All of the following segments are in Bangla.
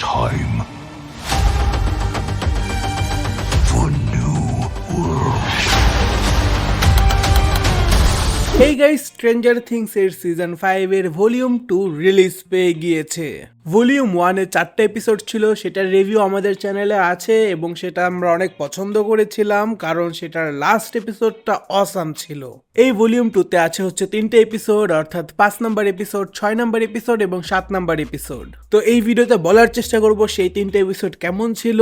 time for new worlds. Hey guys, stranger things এর সিজন 5 এর ভলিউম 2 রিলিজ পেয়ে গিয়েছে। ভলিউম 1 এর 4টা এপিসোড ছিল, সেটার রিভিউ আমাদের চ্যানেলে আছে এবং সেটা আমরা অনেক পছন্দ করেছিলাম কারণ সেটার লাস্ট এপিসোডটা অসাম ছিল। এই ভলিউম 2 তে আছে হচ্ছে 3টে এপিসোড, অর্থাৎ 5 নাম্বার এপিসোড, 6 নাম্বার এপিসোড এবং 7 নাম্বার এপিসোড। তো এই ভিডিওতে বলার চেষ্টা করব সেই 3টে এপিসোড কেমন ছিল,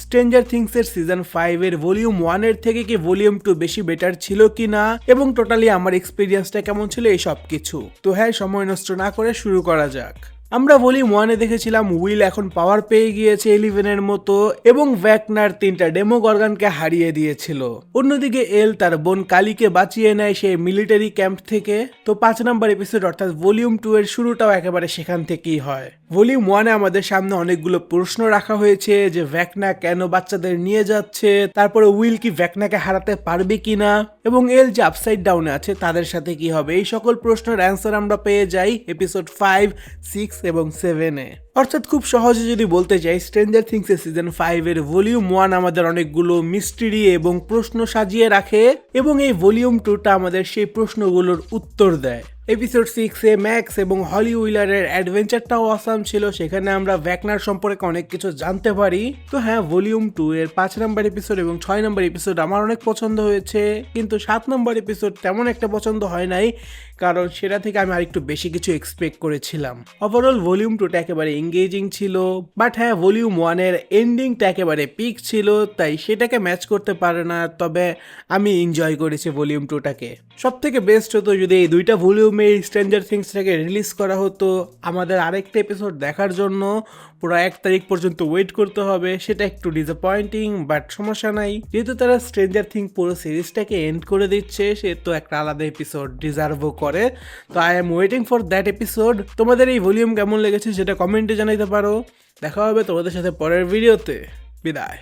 স্ট্রেঞ্জার থিংস এর সিজন 5 এর ভলিউম 1 এর থেকে কি ভলিউম 2 বেশি বেটার ছিল কিনা এবং টোটালি আমার এক্সপিরিয়েন্সটা কেমন ছিল, এই সব কিছু। তো হ্যাঁ, সময় নষ্ট না করে শুরু করা যাক। আমরা ভলিউম 1 এ দেখেছিলাম উইল এখন পাওয়ার পেয়ে গিয়েছে 11-এর মতো এবং ভ্যাকনার 3টা ডেমোগর্গানকে হারিয়ে দিয়েছিল। অন্যদিকে এল তার বোন কালীকে বাঁচিয়ে নেয় সেই মিলিটারি ক্যাম্প থেকে। তো 5 নাম্বার এপিসোড অর্থাৎ ভলিউম 2 এর শুরুটাও একেবারে সেখান থেকেই হয়। ভলিউম 1 এ আমাদের সামনে অনেকগুলো প্রশ্ন রাখা হয়েছে যে ভ্যাকনা কেন বাচ্চাদের নিয়ে যাচ্ছে, তারপরে উইল কি ভ্যাকনাকে হারাতে পারবে কিনা এবং এল যে আপসাইড ডাউনে আছে তাদের সাথে কি হবে, এই সকল প্রশ্নের অ্যান্সার আমরা পেয়ে যাই এপিসোড 5, 6 এবং 7-এ। অর্থাৎ খুব সহজে যদি বলতে চাই, স্ট্রেঞ্জার থিংস এর সিজন 5 এর ভলিউম 1 আমাদের অনেকগুলো মিস্ট্রি এবং প্রশ্ন সাজিয়ে রাখে এবং এই ভলিউম 2টা আমাদের সেই প্রশ্নগুলোর উত্তর দেয়। এপিসোড 6-এ ম্যাক্স এবং হলি উইলারের অ্যাডভেঞ্চারটাও অসাম ছিল, সেখানে আমরা ভ্যাকনার সম্পর্কে অনেক কিছু জানতে পারি। তো হ্যাঁ, ভলিউম 2 এর 5 নাম্বার এপিসোড এবং 6 নাম্বার এপিসোড আমার অনেক পছন্দ হয়েছে, কিন্তু 7 নাম্বার এপিসোড তেমন একটা পছন্দ হয় নাই কারণ সেটা থেকে আমি আরেকটু বেশি কিছু এক্সপেক্ট করেছিলাম। ওভারঅল ভলিউম 2টা একেবারে এঙ্গেজিং ছিল, বাট হ্যাঁ, ভলিউম 1 এর এন্ডিংটা একেবারে পিক ছিল, তাই সেটাকে ম্যাচ করতে পারে না। তবে আমি এনজয় করেছি ভলিউম 2টাকে। সব থেকে বেস্ট হতো যদি এই দুইটা ভলিউমে স্ট্রেঞ্জার থিংসটাকে রিলিজ করা হতো। আমাদের আরেকটা এপিসোড দেখার জন্য পুরো 1 তারিখ পর্যন্ত ওয়েট করতে হবে, সেটা একটু ডিসঅ্যাপয়েন্টিং, বাট সমস্যা নাই, যেহেতু তারা স্ট্রেঞ্জার থিং পুরো সিরিজটাকে এন্ড করে দিচ্ছে, সে তো একটা আলাদা এপিসোড ডিজার্ভও করে। তো I am waiting for that episode. তোমাদের এই ভলিউম কেমন লেগেছে সেটা কমেন্টে জানাইতে পারো। দেখা হবে তোমাদের সাথে পরের ভিডিওতে। বিদায়।